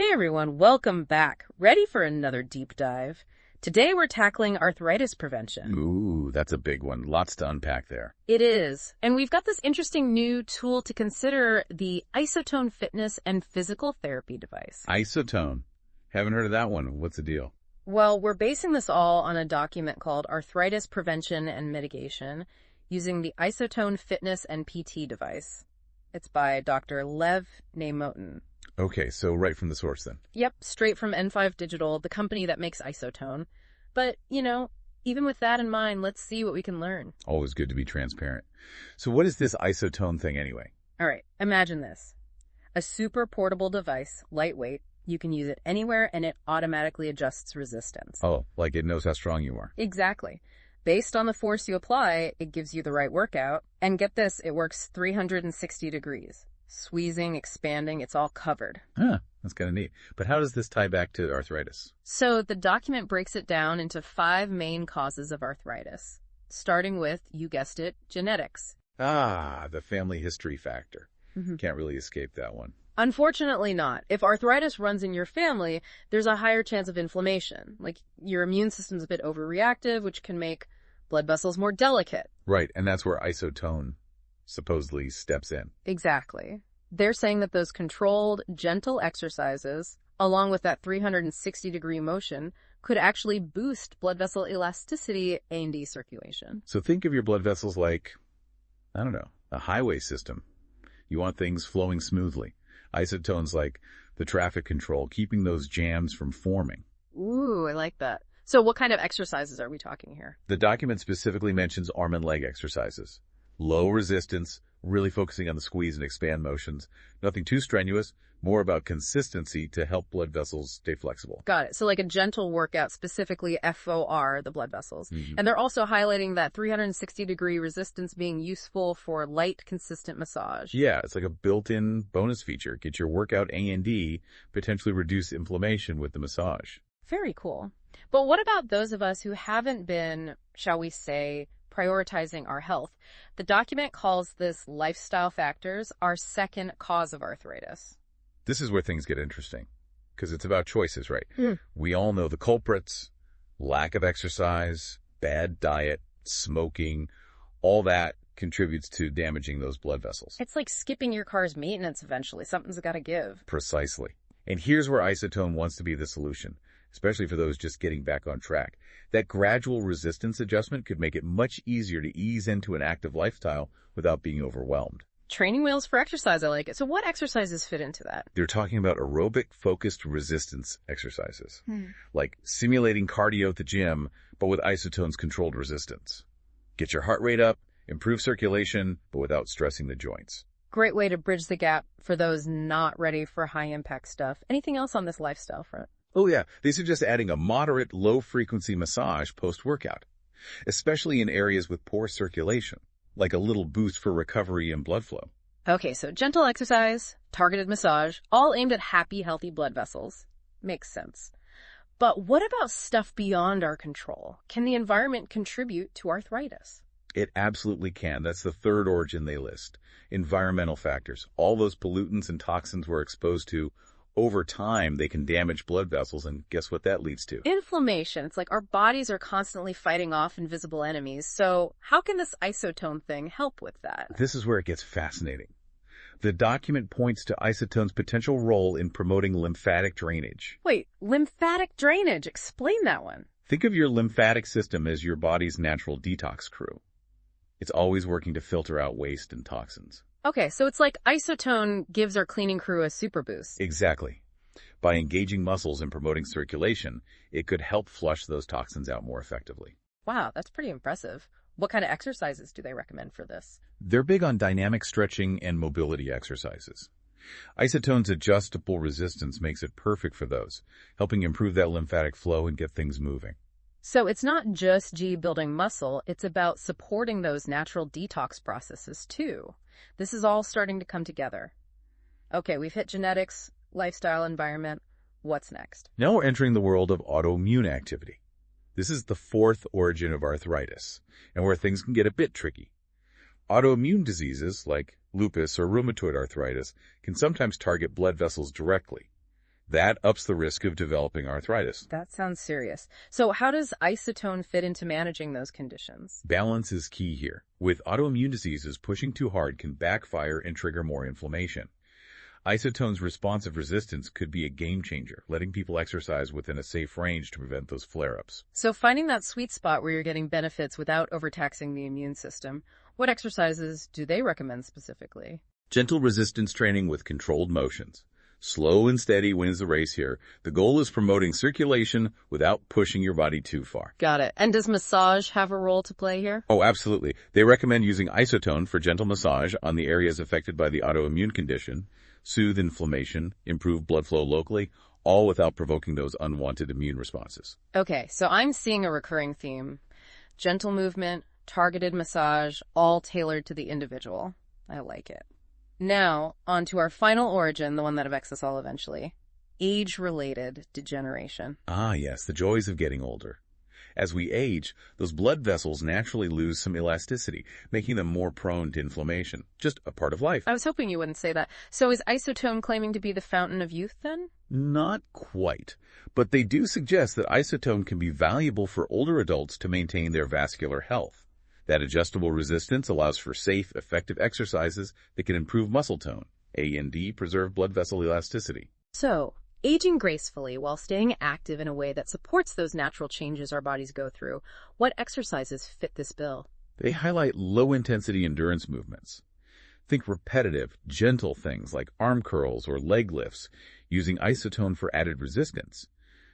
Hey everyone, welcome back. Ready for another deep dive? Today we're tackling arthritis prevention. Ooh, that's a big one. Lots to unpack there. It is. And we've got this interesting new tool to consider, the IsoTone fitness and physical therapy device. IsoTone. Haven't heard of that one. What's the deal? Well, we're basing this all on a document called Arthritis Prevention and Mitigation using the IsoTone fitness and PT device. It's by Dr. Lev Neimotin. Okay, so right from the source then. Yep, straight from N5 Digital, the company that makes IsoTone. But, even with that in mind, let's see what we can learn. Always good to be transparent. So what is this IsoTone thing anyway? All right, imagine this. A super portable device, lightweight. You can use it anywhere and it automatically adjusts resistance. Oh, like it knows how strong you are. Exactly. Based on the force you apply, it gives you the right workout. And get this, it works 360 degrees. Squeezing, expanding, it's all covered. That's kind of neat. But how does this tie back to arthritis? So the document breaks it down into 5 main causes of arthritis, starting with, you guessed it, genetics. The family history factor. Can't really escape that one. Unfortunately not. If arthritis runs in your family, there's a higher chance of inflammation. Like your immune system's a bit overreactive, which can make blood vessels more delicate. Right, and that's where IsoTone supposedly steps in. Exactly. They're saying that those controlled, gentle exercises, along with that 360-degree motion, could actually boost blood vessel elasticity and circulation. So think of your blood vessels like, a highway system. You want things flowing smoothly. IsoTone's like the traffic control, keeping those jams from forming. Ooh, I like that. So what kind of exercises are we talking here? The document specifically mentions arm and leg exercises. Low resistance, really focusing on the squeeze and expand motions. Nothing too strenuous, more about consistency to help blood vessels stay flexible. Got it. So like a gentle workout, specifically FOR, the blood vessels. And they're also highlighting that 360-degree resistance being useful for light, consistent massage. Yeah, it's like a built-in bonus feature. Get your workout A&D, potentially reduce inflammation with the massage. Very cool. But what about those of us who haven't been, shall we say, prioritizing our health? The document calls this lifestyle factors our second cause of arthritis. This is where things get interesting, because it's about choices, right? We all know the culprits: lack of exercise, bad diet, smoking, all that contributes to damaging those blood vessels. It's like skipping your car's maintenance eventually. Something's got to give. Precisely. And here's where IsoTone wants to be the solution, especially for those just getting back on track. That gradual resistance adjustment could make it much easier to ease into an active lifestyle without being overwhelmed. Training wheels for exercise, I like it. So what exercises fit into that? They're talking about aerobic-focused resistance exercises, like simulating cardio at the gym, but with IsoTone's controlled resistance. Get your heart rate up, improve circulation, but without stressing the joints. Great way to bridge the gap for those not ready for high-impact stuff. Anything else on this lifestyle front? Oh yeah, they suggest adding a moderate, low-frequency massage post-workout, especially in areas with poor circulation, like a little boost for recovery and blood flow. Okay, so gentle exercise, targeted massage, all aimed at happy, healthy blood vessels. Makes sense. But what about stuff beyond our control? Can the environment contribute to arthritis? It absolutely can. That's the third origin they list. Environmental factors. All those pollutants and toxins we're exposed to, over time, they can damage blood vessels, and guess what that leads to? Inflammation. It's like our bodies are constantly fighting off invisible enemies. So how can this IsoTone thing help with that? This is where it gets fascinating. The document points to IsoTone's potential role in promoting lymphatic drainage. Wait, lymphatic drainage. Explain that one. Think of your lymphatic system as your body's natural detox crew. It's always working to filter out waste and toxins. Okay, so it's like IsoTone gives our cleaning crew a super boost. Exactly. By engaging muscles and promoting circulation, it could help flush those toxins out more effectively. Wow, that's pretty impressive. What kind of exercises do they recommend for this? They're big on dynamic stretching and mobility exercises. IsoTone's adjustable resistance makes it perfect for those, helping improve that lymphatic flow and get things moving. So it's not just building muscle, it's about supporting those natural detox processes too. This is all starting to come together. Okay, we've hit genetics, lifestyle, environment. What's next? Now we're entering the world of autoimmune activity. This is the fourth origin of arthritis, and where things can get a bit tricky. Autoimmune diseases, like lupus or rheumatoid arthritis, can sometimes target blood vessels directly. That ups the risk of developing arthritis. That sounds serious. So how does IsoTone fit into managing those conditions? Balance is key here. With autoimmune diseases, pushing too hard can backfire and trigger more inflammation. IsoTone's responsive resistance could be a game changer, letting people exercise within a safe range to prevent those flare-ups. So finding that sweet spot where you're getting benefits without overtaxing the immune system, what exercises do they recommend specifically? Gentle resistance training with controlled motions. Slow and steady wins the race here. The goal is promoting circulation without pushing your body too far. Got it. And does massage have a role to play here? Oh, absolutely. They recommend using IsoTone for gentle massage on the areas affected by the autoimmune condition, soothe inflammation, improve blood flow locally, all without provoking those unwanted immune responses. Okay, so I'm seeing a recurring theme. Gentle movement, targeted massage, all tailored to the individual. I like it. Now, on to our final origin, the one that affects us all eventually. Age-related degeneration. Ah, yes, the joys of getting older. As we age, those blood vessels naturally lose some elasticity, making them more prone to inflammation. Just a part of life. I was hoping you wouldn't say that. So is IsoTone claiming to be the fountain of youth then? Not quite, but they do suggest that IsoTone can be valuable for older adults to maintain their vascular health. That adjustable resistance allows for safe, effective exercises that can improve muscle tone. A and D preserve blood vessel elasticity. So, aging gracefully while staying active in a way that supports those natural changes our bodies go through. What exercises fit this bill? They highlight low-intensity endurance movements. Think repetitive, gentle things like arm curls or leg lifts, using IsoTone for added resistance.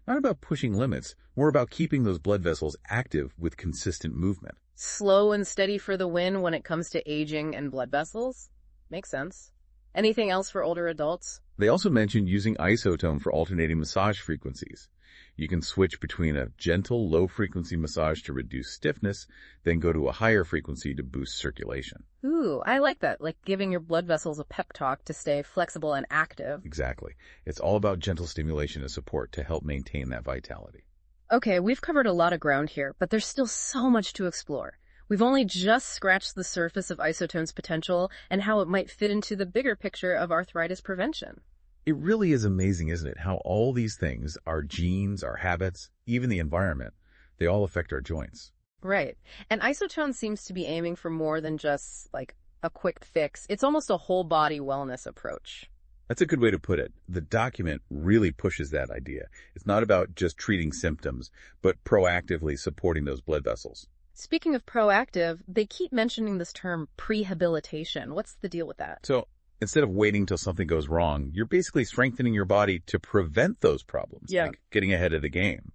Not about pushing limits, more about keeping those blood vessels active with consistent movement. Slow and steady for the win when it comes to aging and blood vessels? Makes sense. Anything else for older adults? They also mentioned using IsoTone for alternating massage frequencies. You can switch between a gentle, low-frequency massage to reduce stiffness, then go to a higher frequency to boost circulation. Ooh, I like that, like giving your blood vessels a pep talk to stay flexible and active. Exactly. It's all about gentle stimulation and support to help maintain that vitality. Okay, we've covered a lot of ground here, but there's still so much to explore. We've only just scratched the surface of IsoTone's potential and how it might fit into the bigger picture of arthritis prevention. It really is amazing, isn't it, how all these things, our genes, our habits, even the environment, they all affect our joints. Right. And IsoTone seems to be aiming for more than just, like, a quick fix. It's almost a whole-body wellness approach. That's a good way to put it. The document really pushes that idea. It's not about just treating symptoms, but proactively supporting those blood vessels. Speaking of proactive, they keep mentioning this term prehabilitation. What's the deal with that? So instead of waiting till something goes wrong, you're basically strengthening your body to prevent those problems, like getting ahead of the game.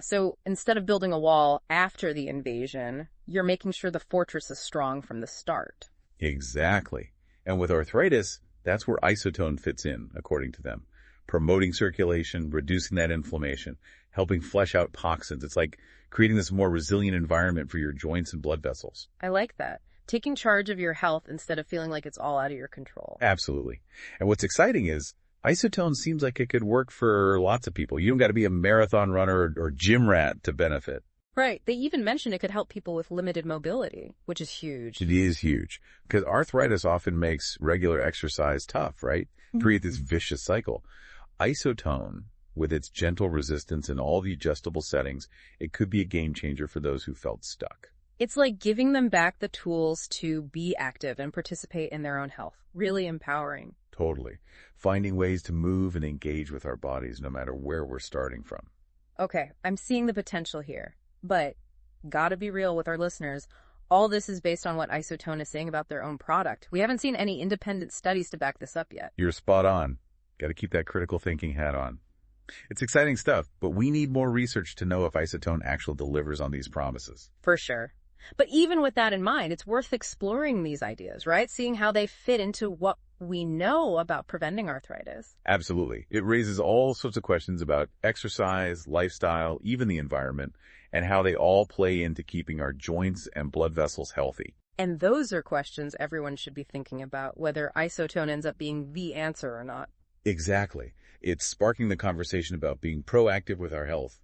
So instead of building a wall after the invasion, you're making sure the fortress is strong from the start. Exactly. And with arthritis, that's where IsoTone fits in, according to them. Promoting circulation, reducing that inflammation, helping flush out toxins. It's like creating this more resilient environment for your joints and blood vessels. I like that. Taking charge of your health instead of feeling like it's all out of your control. Absolutely. And what's exciting is IsoTone seems like it could work for lots of people. You don't got to be a marathon runner or gym rat to benefit. Right. They even mentioned it could help people with limited mobility, which is huge. It is huge because arthritis often makes regular exercise tough, right? Create this vicious cycle. IsoTone, with its gentle resistance and all the adjustable settings, it could be a game changer for those who felt stuck. It's like giving them back the tools to be active and participate in their own health. Really empowering. Totally. Finding ways to move and engage with our bodies no matter where we're starting from. Okay, I'm seeing the potential here. But, gotta be real with our listeners, all this is based on what IsoTone is saying about their own product. We haven't seen any independent studies to back this up yet. You're spot on. Got to keep that critical thinking hat on. It's exciting stuff, but we need more research to know if IsoTone actually delivers on these promises. For sure. But even with that in mind, it's worth exploring these ideas, right? Seeing how they fit into what we know about preventing arthritis. Absolutely. It raises all sorts of questions about exercise, lifestyle, even the environment, and how they all play into keeping our joints and blood vessels healthy. And those are questions everyone should be thinking about, whether IsoTone ends up being the answer or not. Exactly. It's sparking the conversation about being proactive with our health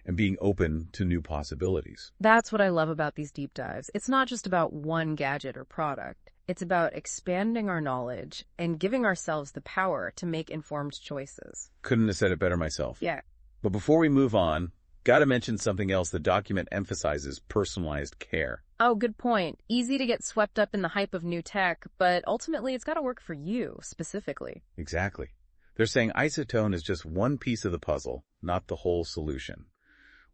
and being open to new possibilities. That's what I love about these deep dives. It's not just about one gadget or product. It's about expanding our knowledge and giving ourselves the power to make informed choices. Couldn't have said it better myself. Yeah. But before we move on, gotta mention something else. The document emphasizes personalized care. Oh, good point. Easy to get swept up in the hype of new tech, but ultimately it's got to work for you, specifically. Exactly. They're saying IsoTone is just one piece of the puzzle, not the whole solution.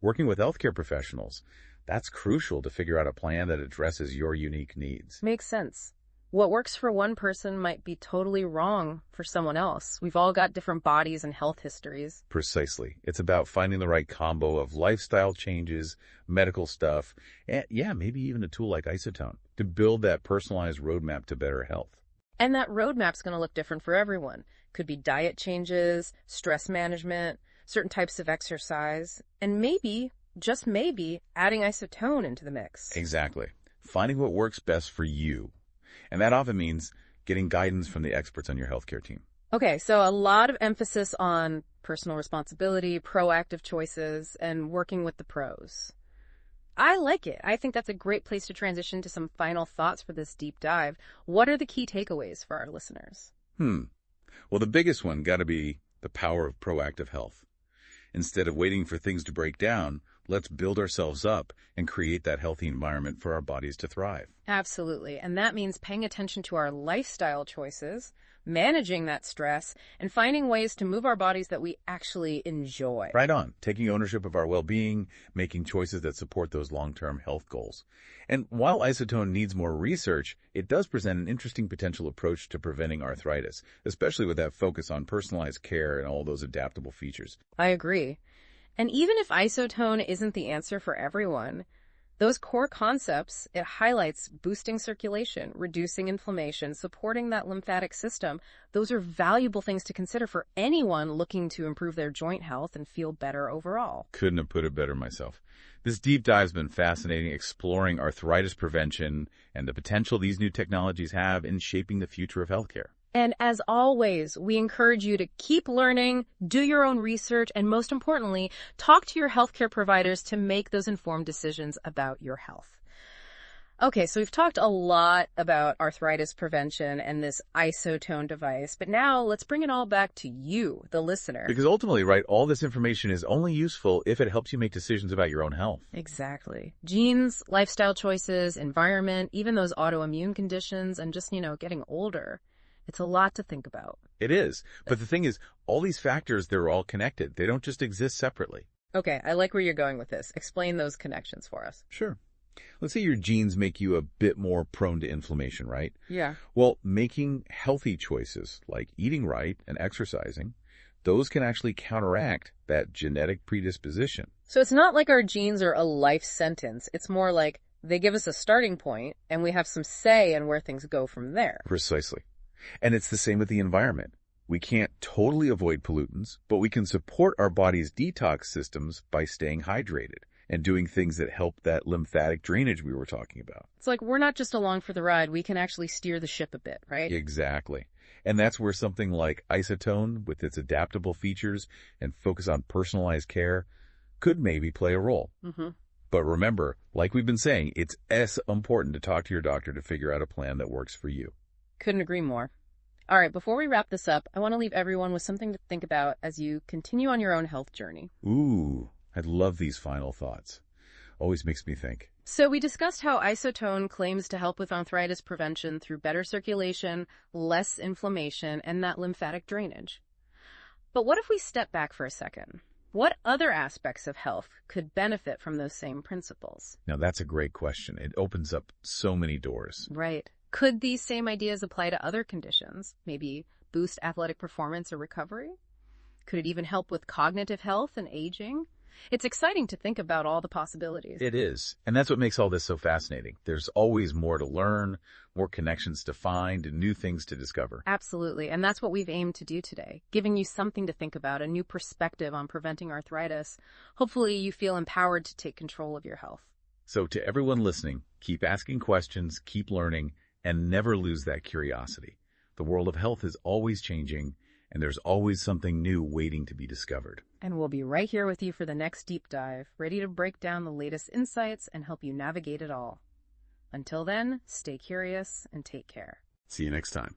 Working with healthcare professionals, that's crucial to figure out a plan that addresses your unique needs. Makes sense. What works for one person might be totally wrong for someone else. We've all got different bodies and health histories. Precisely. It's about finding the right combo of lifestyle changes, medical stuff, and maybe even a tool like IsoTone to build that personalized roadmap to better health. And that roadmap's going to look different for everyone. Could be diet changes, stress management, certain types of exercise, and maybe, just maybe, adding IsoTone into the mix. Exactly. Finding what works best for you. And that often means getting guidance from the experts on your healthcare team. Okay, so a lot of emphasis on personal responsibility, proactive choices, and working with the pros. I like it. I think that's a great place to transition to some final thoughts for this deep dive. What are the key takeaways for our listeners? Well, the biggest one got to be the power of proactive health. Instead of waiting for things to break down, let's build ourselves up and create that healthy environment for our bodies to thrive. Absolutely. And that means paying attention to our lifestyle choices, managing that stress, and finding ways to move our bodies that we actually enjoy. Right on. Taking ownership of our well-being, making choices that support those long-term health goals. And while IsoTone needs more research, it does present an interesting potential approach to preventing arthritis, especially with that focus on personalized care and all those adaptable features. I agree. And even if IsoTone isn't the answer for everyone, those core concepts, it highlights boosting circulation, reducing inflammation, supporting that lymphatic system. Those are valuable things to consider for anyone looking to improve their joint health and feel better overall. Couldn't have put it better myself. This deep dive's been fascinating, exploring arthritis prevention and the potential these new technologies have in shaping the future of healthcare. And as always, we encourage you to keep learning, do your own research, and most importantly, talk to your healthcare providers to make those informed decisions about your health. Okay, so we've talked a lot about arthritis prevention and this IsoTone device, but now let's bring it all back to you, the listener. Because ultimately, right, all this information is only useful if it helps you make decisions about your own health. Exactly. Genes, lifestyle choices, environment, even those autoimmune conditions, and just, getting older. It's a lot to think about. It is. But the thing is, all these factors, they're all connected. They don't just exist separately. Okay, I like where you're going with this. Explain those connections for us. Sure. Let's say your genes make you a bit more prone to inflammation, right? Yeah. Well, making healthy choices like eating right and exercising, those can actually counteract that genetic predisposition. So it's not like our genes are a life sentence. It's more like they give us a starting point and we have some say in where things go from there. Precisely. And it's the same with the environment. We can't totally avoid pollutants, but we can support our body's detox systems by staying hydrated and doing things that help that lymphatic drainage we were talking about. It's like we're not just along for the ride. We can actually steer the ship a bit, right? Exactly. And that's where something like IsoTone, with its adaptable features and focus on personalized care, could maybe play a role. Mm-hmm. But remember, like we've been saying, it's as important to talk to your doctor to figure out a plan that works for you. Couldn't agree more. All right, before we wrap this up, I want to leave everyone with something to think about as you continue on your own health journey. Ooh, I love these final thoughts. Always makes me think. So we discussed how IsoTone claims to help with arthritis prevention through better circulation, less inflammation, and that lymphatic drainage. But what if we step back for a second? What other aspects of health could benefit from those same principles? Now, that's a great question. It opens up so many doors. Right. Could these same ideas apply to other conditions? Maybe boost athletic performance or recovery? Could it even help with cognitive health and aging? It's exciting to think about all the possibilities. It is. And that's what makes all this so fascinating. There's always more to learn, more connections to find, and new things to discover. Absolutely. And that's what we've aimed to do today, giving you something to think about, a new perspective on preventing arthritis. Hopefully you feel empowered to take control of your health. So to everyone listening, keep asking questions, keep learning, and never lose that curiosity. The world of health is always changing, and there's always something new waiting to be discovered. And we'll be right here with you for the next deep dive, ready to break down the latest insights and help you navigate it all. Until then, stay curious and take care. See you next time.